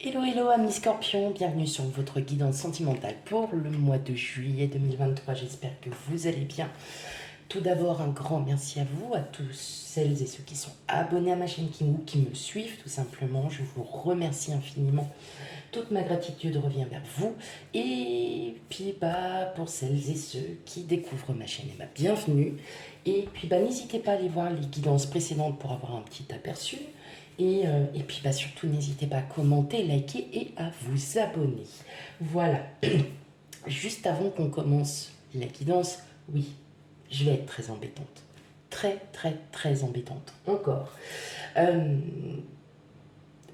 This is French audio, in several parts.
Hello, hello, amis scorpions, bienvenue sur votre guidance sentimentale pour le mois de juillet 2023. J'espère que vous allez bien. Tout d'abord, un grand merci à vous, à tous celles et ceux qui sont abonnés à ma chaîne ou qui me suivent tout simplement. Je vous remercie infiniment. Toute ma gratitude revient vers vous. Et puis, pour celles et ceux qui découvrent ma chaîne, bienvenue. Et puis, n'hésitez pas à aller voir les guidances précédentes pour avoir un petit aperçu. Et puis surtout, n'hésitez pas à commenter, liker et à vous abonner. Voilà. Juste avant qu'on commence la guidance, oui, je vais être très embêtante. Très, très, très embêtante. Encore.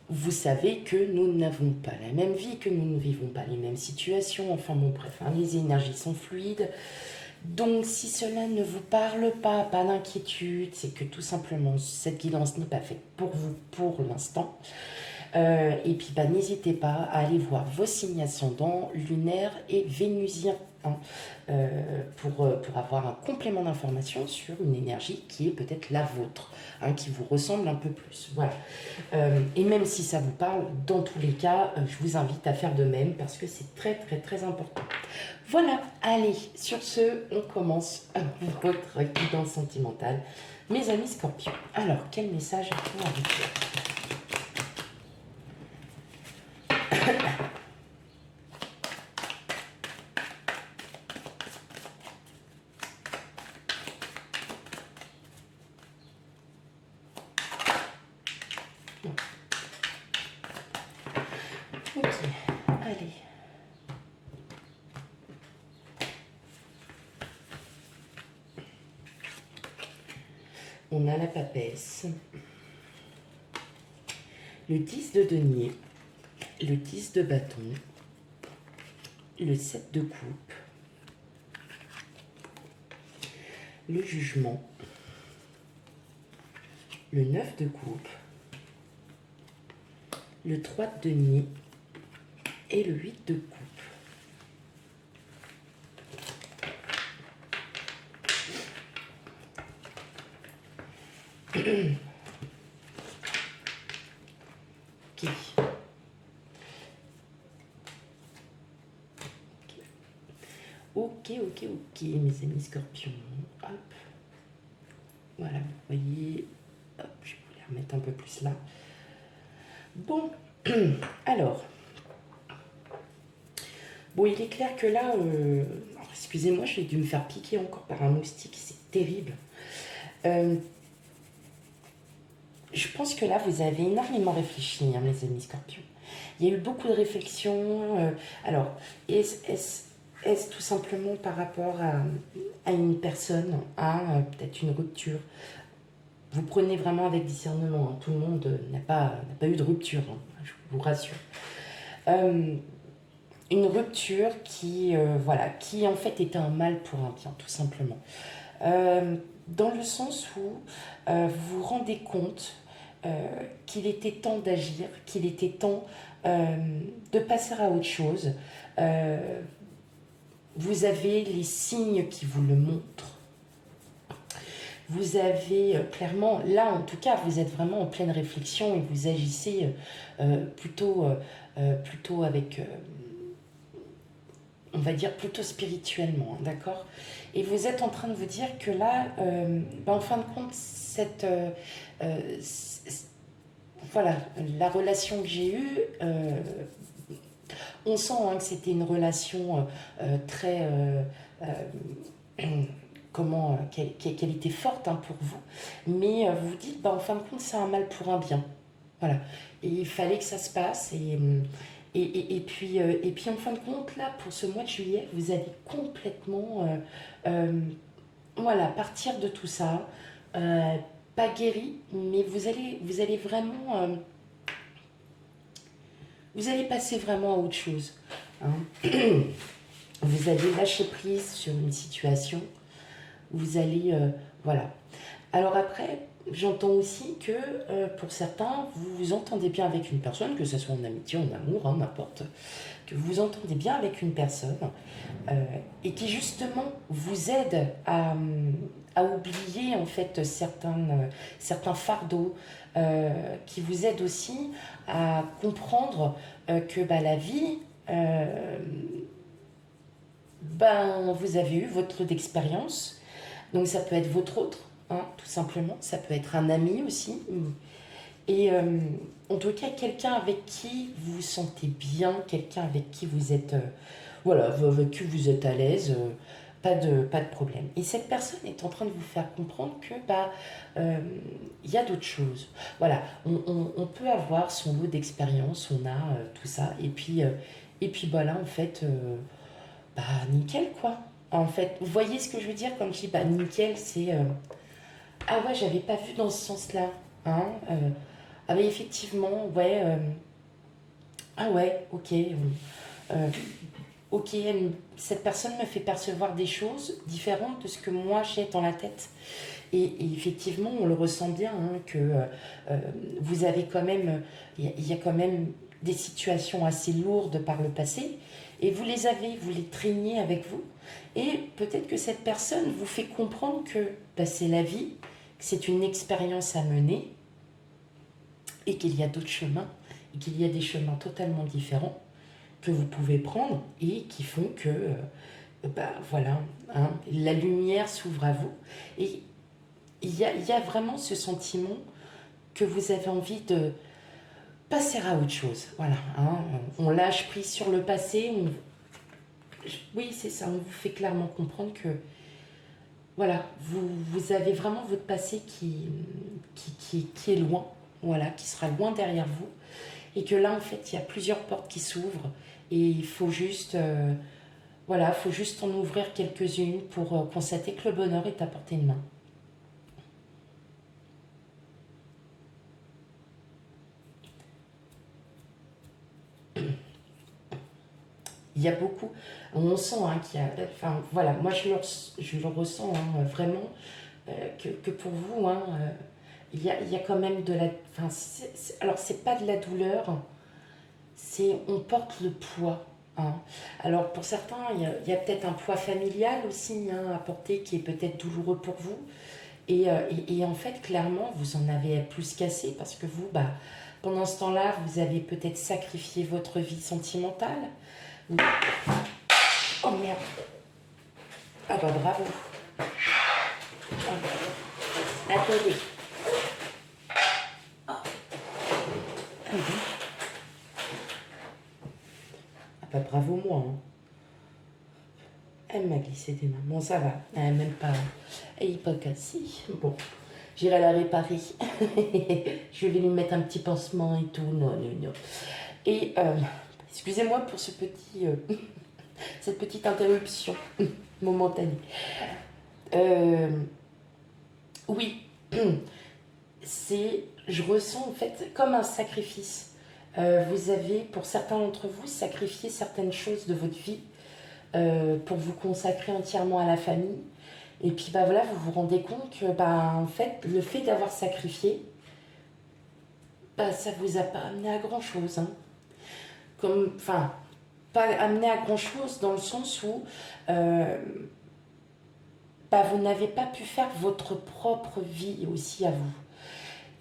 Vous savez que nous n'avons pas la même vie, que nous ne vivons pas les mêmes situations. Enfin bon, bref, les énergies sont fluides. Donc, si cela ne vous parle pas, pas d'inquiétude, c'est que tout simplement, cette guidance n'est pas faite pour vous pour l'instant. Et puis, n'hésitez pas à aller voir vos signes ascendants, lunaires et vénusiens hein, pour avoir un complément d'information sur une énergie qui est peut-être la vôtre, qui vous ressemble un peu plus. Voilà. Et même si ça vous parle, dans tous les cas, je vous invite à faire de même parce que c'est très, très, très important. Voilà, allez, sur ce, on commence votre guidance sentimentale. Mes amis scorpions, alors quel message pour vous? Ok, allez. On a la papesse, le 10 de denier, le 10 de bâton, le 7 de coupe, le jugement, le 9 de coupe, le 3 de denier et le 8 de coupe. Ok. Ok, mes amis scorpions. Hop. Voilà, vous voyez. Hop, je vais vous les remettre un peu plus là. Bon, alors. Bon, il est clair que là, excusez-moi, j'ai dû me faire piquer encore par un moustique, c'est terrible. Je pense que là, vous avez énormément réfléchi, mes amis scorpions. Il y a eu beaucoup de réflexions. Alors, est-ce tout simplement par rapport à une personne, à peut-être une rupture? Vous prenez vraiment avec discernement. Tout le monde n'a pas eu de rupture, je vous rassure. Une rupture qui en fait était un mal pour un bien, tout simplement. Dans le sens où vous vous rendez compte qu'il était temps d'agir, qu'il était temps de passer à autre chose. Vous avez les signes qui vous le montrent. Vous avez clairement, là en tout cas, vous êtes vraiment en pleine réflexion et vous agissez plutôt avec, on va dire plutôt spirituellement, d'accord? Et vous êtes en train de vous dire que là, en fin de compte, voilà, la relation que j'ai eue, on sent que c'était une relation très... qu'elle était forte pour vous, mais vous vous dites, en fin de compte, c'est un mal pour un bien. Voilà. Et il fallait que ça se passe. Et puis, en fin de compte, là, pour ce mois de juillet, vous allez complètement voilà, partir de tout ça. Pas guéri, mais vous allez vraiment... vous allez passer vraiment à autre chose. Vous allez lâcher prise sur une situation. Vous allez... voilà. Alors après, j'entends aussi que pour certains, vous vous entendez bien avec une personne, que ce soit en amitié, en amour, hein, n'importe, que vous vous entendez bien avec une personne et qui justement vous aide à oublier en fait certains fardeaux, qui vous aide aussi à comprendre que bah, la vie, euh, ben, vous avez eu votre d'expérience, donc ça peut être votre autre, hein, tout simplement, ça peut être un ami aussi, et en tout cas quelqu'un avec qui vous vous sentez bien, quelqu'un avec qui vous êtes, voilà, avec qui vous êtes à l'aise, pas de problème. Et cette personne est en train de vous faire comprendre que bah il y a d'autres choses. Voilà, on peut avoir son lot d'expérience, on a tout ça, et puis bah là en fait, bah nickel quoi. En fait, vous voyez ce que je veux dire quand je dis bah nickel, c'est ah ouais, j'avais pas vu dans ce sens-là, hein. Ah mais effectivement, ouais, ah ouais, ok. Ok, cette personne me fait percevoir des choses différentes de ce que moi j'ai dans la tête. Et effectivement, on le ressent bien, hein, que vous avez quand même, il y a quand même des situations assez lourdes par le passé, et vous les avez, vous les traînez avec vous. Et peut-être que cette personne vous fait comprendre que bah, c'est la vie, que c'est une expérience à mener, et qu'il y a d'autres chemins, et qu'il y a des chemins totalement différents que vous pouvez prendre et qui font que, bah, voilà, hein, la lumière s'ouvre à vous. Et il y a vraiment ce sentiment que vous avez envie de passer à autre chose. Voilà, hein, on lâche prise sur le passé. Oui, c'est ça, on vous fait clairement comprendre que, voilà, vous avez vraiment votre passé qui est loin, voilà, qui sera loin derrière vous. Et que là, en fait, il y a plusieurs portes qui s'ouvrent et il faut juste, voilà, faut juste en ouvrir quelques-unes pour constater que le bonheur est à portée de main. Il y a beaucoup, on sent hein, qu'il y a, enfin voilà, moi je le ressens hein, vraiment, que pour vous, hein, il y a quand même de la, enfin, alors c'est pas de la douleur, c'est on porte le poids. Hein. Alors pour certains, il y a peut-être un poids familial aussi hein, à porter qui est peut-être douloureux pour vous. Et en fait, clairement, vous en avez plus qu'assez parce que vous, bah, pendant ce temps-là, vous avez peut-être sacrifié votre vie sentimentale. Vous- Oh merde. Ah bah bravo. Ah, attendez. Ah bah bravo moi. Hein. Elle m'a glissé des mains. Bon, ça va. Elle même pas. Elle est pas cassée. Bon, j'irai la réparer. Je vais lui mettre un petit pansement et tout. Non, non, non. Et excusez-moi pour ce petit, cette petite interruption momentanée. Euh, oui, je ressens en fait comme un sacrifice. Vous avez, pour certains d'entre vous, sacrifié certaines choses de votre vie pour vous consacrer entièrement à la famille. Et puis bah voilà, vous vous rendez compte que bah en fait, le fait d'avoir sacrifié, bah ça vous a pas amené à grand chose. Hein. Comme, enfin, pas amené à grand chose dans le sens où euh, bah, vous n'avez pas pu faire votre propre vie aussi à vous.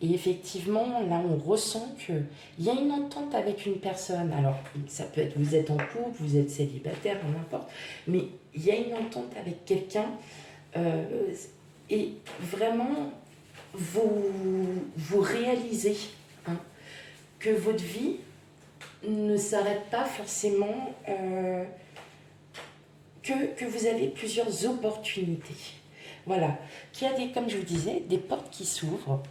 Et effectivement, là, on ressent qu'il y a une entente avec une personne. Alors, ça peut être, vous êtes en couple, vous êtes célibataire, n'importe. Mais il y a une entente avec quelqu'un. euh, et vraiment, vous réalisez hein, que votre vie ne s'arrête pas forcément, que vous avez plusieurs opportunités. Voilà, qu'il y a des, comme je vous disais, des portes qui s'ouvrent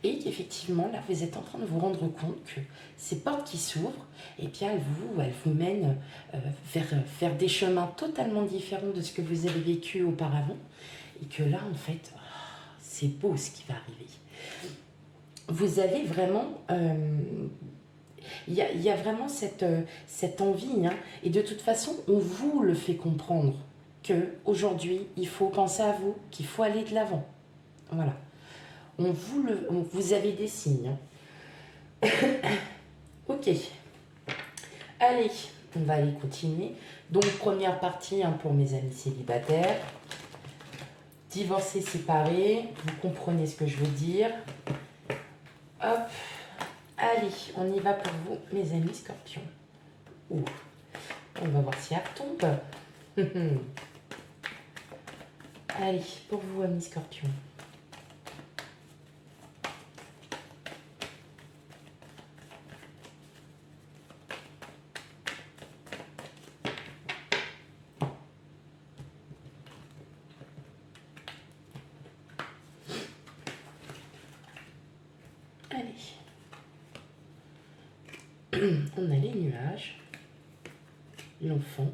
et qu'effectivement, là, vous êtes en train de vous rendre compte que ces portes qui s'ouvrent, eh bien, elles vous mènent vers des chemins totalement différents de ce que vous avez vécu auparavant et que là, en fait, c'est beau ce qui va arriver. Vous avez vraiment... il y a vraiment cette envie, hein, et de toute façon, on vous le fait comprendre qu'aujourd'hui, il faut penser à vous, qu'il faut aller de l'avant. Voilà. vous avez des signes. Ok. Allez, on va aller continuer. Donc, première partie hein, pour mes amis célibataires. Divorcés, séparés. Vous comprenez ce que je veux dire. Hop. Allez, on y va pour vous, mes amis scorpions. Ouh. On va voir si elle tombe. Allez, pour vous, amis scorpions. Allez. On a les nuages, l'enfant,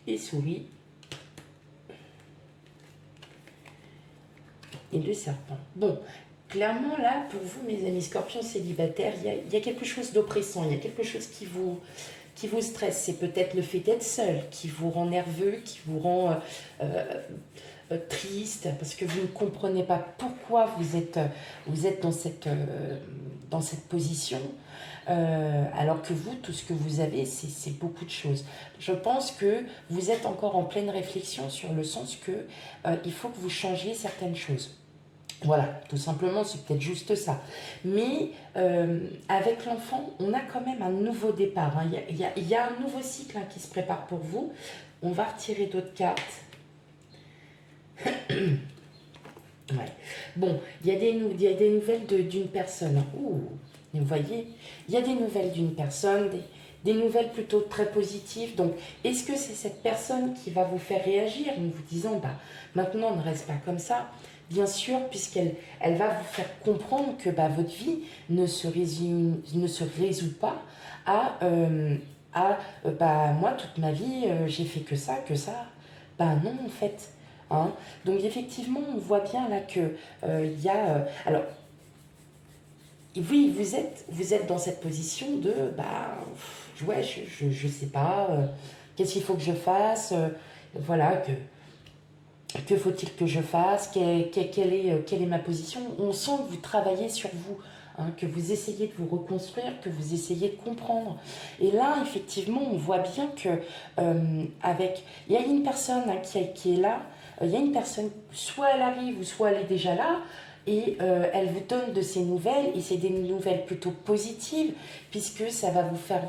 les souris et le serpent. Bon, clairement là, pour vous, mes amis scorpions célibataires, il y a quelque chose d'oppressant, il y a quelque chose qui vous stresse. C'est peut-être le fait d'être seul, qui vous rend nerveux, qui vous rend triste, parce que vous ne comprenez pas pourquoi vous êtes dans cette position. Alors que vous, tout ce que vous avez, c'est beaucoup de choses. Je pense que vous êtes encore en pleine réflexion sur le sens que il faut que vous changiez certaines choses. Voilà, tout simplement, c'est peut-être juste ça. Mais avec l'enfant, on a quand même un nouveau départ. Hein. Il y a un nouveau cycle hein, qui se prépare pour vous. On va retirer d'autres cartes. Ouais. Bon, il y a des nouvelles d'une personne. Ouh, vous voyez, il y a des nouvelles d'une personne, des nouvelles plutôt très positives. Donc, est-ce que c'est cette personne qui va vous faire réagir en vous disant, bah, maintenant, on ne reste pas comme ça? Bien sûr, puisqu'elle va vous faire comprendre que bah, votre vie ne se résout pas à, bah, moi, toute ma vie, j'ai fait que ça, que ça. Bah non, en fait. Hein. Donc effectivement, on voit bien là que y a... alors, oui, vous êtes dans cette position de, bah, ouais, je sais pas, qu'est-ce qu'il faut que je fasse, voilà, que faut-il que je fasse, quelle est ma position. On sent que vous travaillez sur vous, hein, que vous essayez de vous reconstruire, que vous essayez de comprendre. Et là, effectivement, on voit bien que il y a une personne hein, qui est là. Il y a une personne, soit elle arrive ou soit elle est déjà là, et elle vous donne de ses nouvelles, et c'est des nouvelles plutôt positives, puisque ça va vous faire,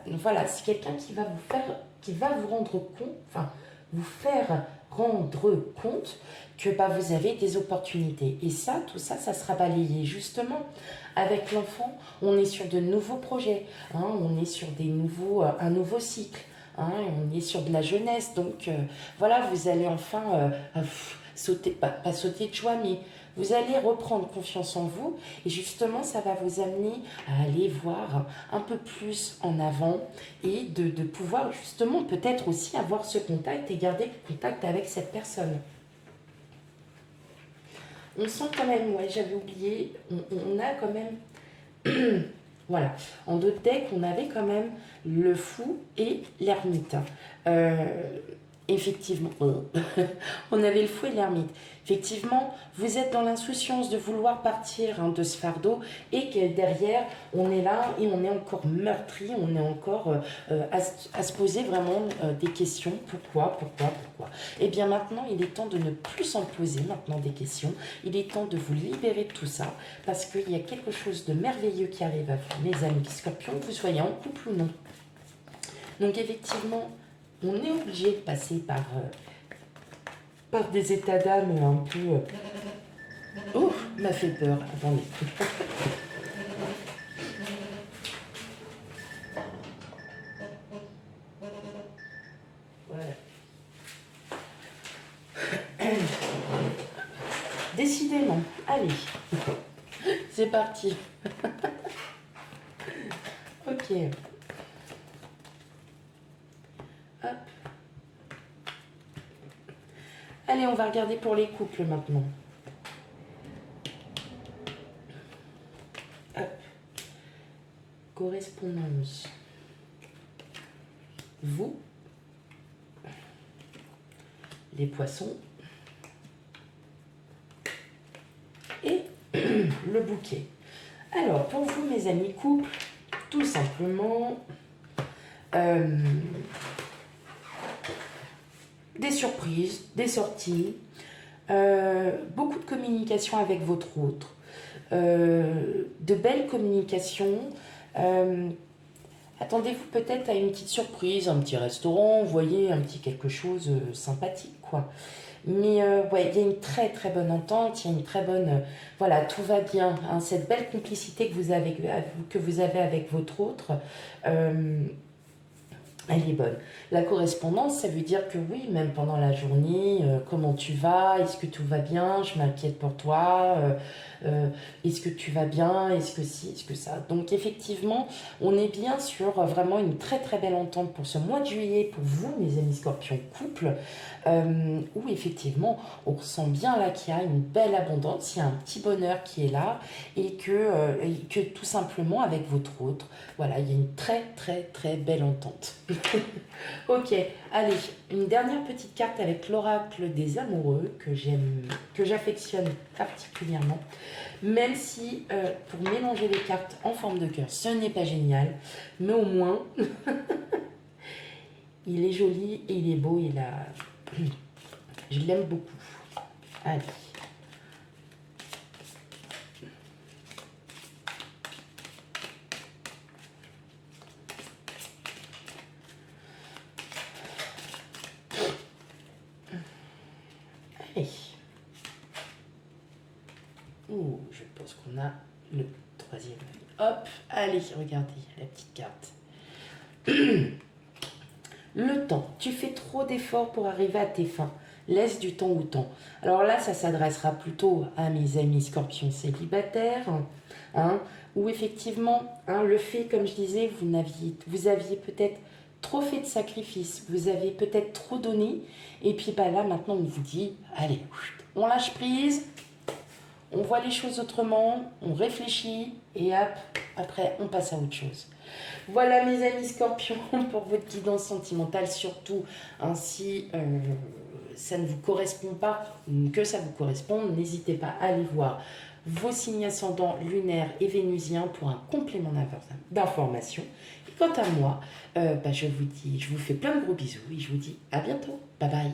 voilà, c'est quelqu'un qui va vous rendre compte, enfin, vous faire rendre compte que bah, vous avez des opportunités. Et ça, tout ça, ça sera balayé. Justement, avec l'enfant, on est sur de nouveaux projets, hein, on est sur un nouveau cycle. Hein, on est sur de la jeunesse, donc voilà, vous allez enfin sauter, pas sauter de joie, mais vous allez reprendre confiance en vous et justement, ça va vous amener à aller voir un peu plus en avant et de pouvoir justement peut-être aussi avoir ce contact et garder contact avec cette personne. On sent quand même, ouais, j'avais oublié, on a quand même... Voilà, en deux decks, on avait quand même le fou et l'ermite. Effectivement, on avait le fou et l'ermite. Effectivement, vous êtes dans l'insouciance de vouloir partir hein, de ce fardeau et que derrière, on est là et on est encore meurtri, on est encore à se poser vraiment des questions. Pourquoi? Eh bien maintenant, il est temps de ne plus s'en poser maintenant des questions. Il est temps de vous libérer de tout ça parce qu'il y a quelque chose de merveilleux qui arrive à vous, mes amis scorpions, que vous soyez en couple ou non. Donc effectivement, on est obligé de passer par des états d'âme un peu... Oh, m'a fait peur. Attendez. Voilà. Décidément. Allez. C'est parti. Ok. Hop. Allez, on va regarder pour les couples maintenant. Hop. Correspondance. Vous, les poissons, le bouquet. Alors, pour vous, mes amis couple, tout simplement, des surprises, des sorties, beaucoup de communication avec votre autre, de belles communications. Attendez-vous peut-être à une petite surprise, un petit restaurant, vous voyez, un petit quelque chose sympathique, quoi. Mais ouais, il y a une très très bonne entente, il y a une très bonne... voilà, tout va bien, hein, cette belle complicité que vous avez avec votre autre, elle est bonne. La correspondance, ça veut dire que oui, même pendant la journée, comment tu vas? Est-ce que tout va bien? Je m'inquiète pour toi. Est-ce que tu vas bien? Est-ce que si? Est-ce que ça? Donc effectivement, on est bien sur vraiment une très très belle entente pour ce mois de juillet, pour vous, mes amis scorpions couple, où effectivement, on ressent bien là qu'il y a une belle abondance, il y a un petit bonheur qui est là, et que tout simplement avec votre autre, voilà, il y a une très très très belle entente. Ok, allez, une dernière petite carte avec l'oracle des amoureux que j'aime, que j'affectionne particulièrement. Même si pour mélanger les cartes en forme de cœur, ce n'est pas génial, mais au moins il est joli et il est beau, je l'aime beaucoup. Allez. Allez. Ouh, je pense qu'on a le troisième œil. Hop, allez, regardez la petite carte. Le temps. Tu fais trop d'efforts pour arriver à tes fins. Laisse du temps au temps. Alors là, ça s'adressera plutôt à mes amis scorpions célibataires, hein, où effectivement, hein, le fait, comme je disais, vous aviez peut-être trop fait de sacrifices, vous avez peut-être trop donné, et puis bah, là, maintenant, on vous dit, allez, on lâche prise, on voit les choses autrement, on réfléchit, et hop, après, on passe à autre chose. Voilà mes amis scorpions pour votre guidance sentimentale, surtout ainsi ça ne vous correspond pas, que ça vous correspond, n'hésitez pas à aller voir vos signes ascendants lunaires et vénusiens pour un complément d'information. Et quant à moi, je vous fais plein de gros bisous et je vous dis à bientôt. Bye bye.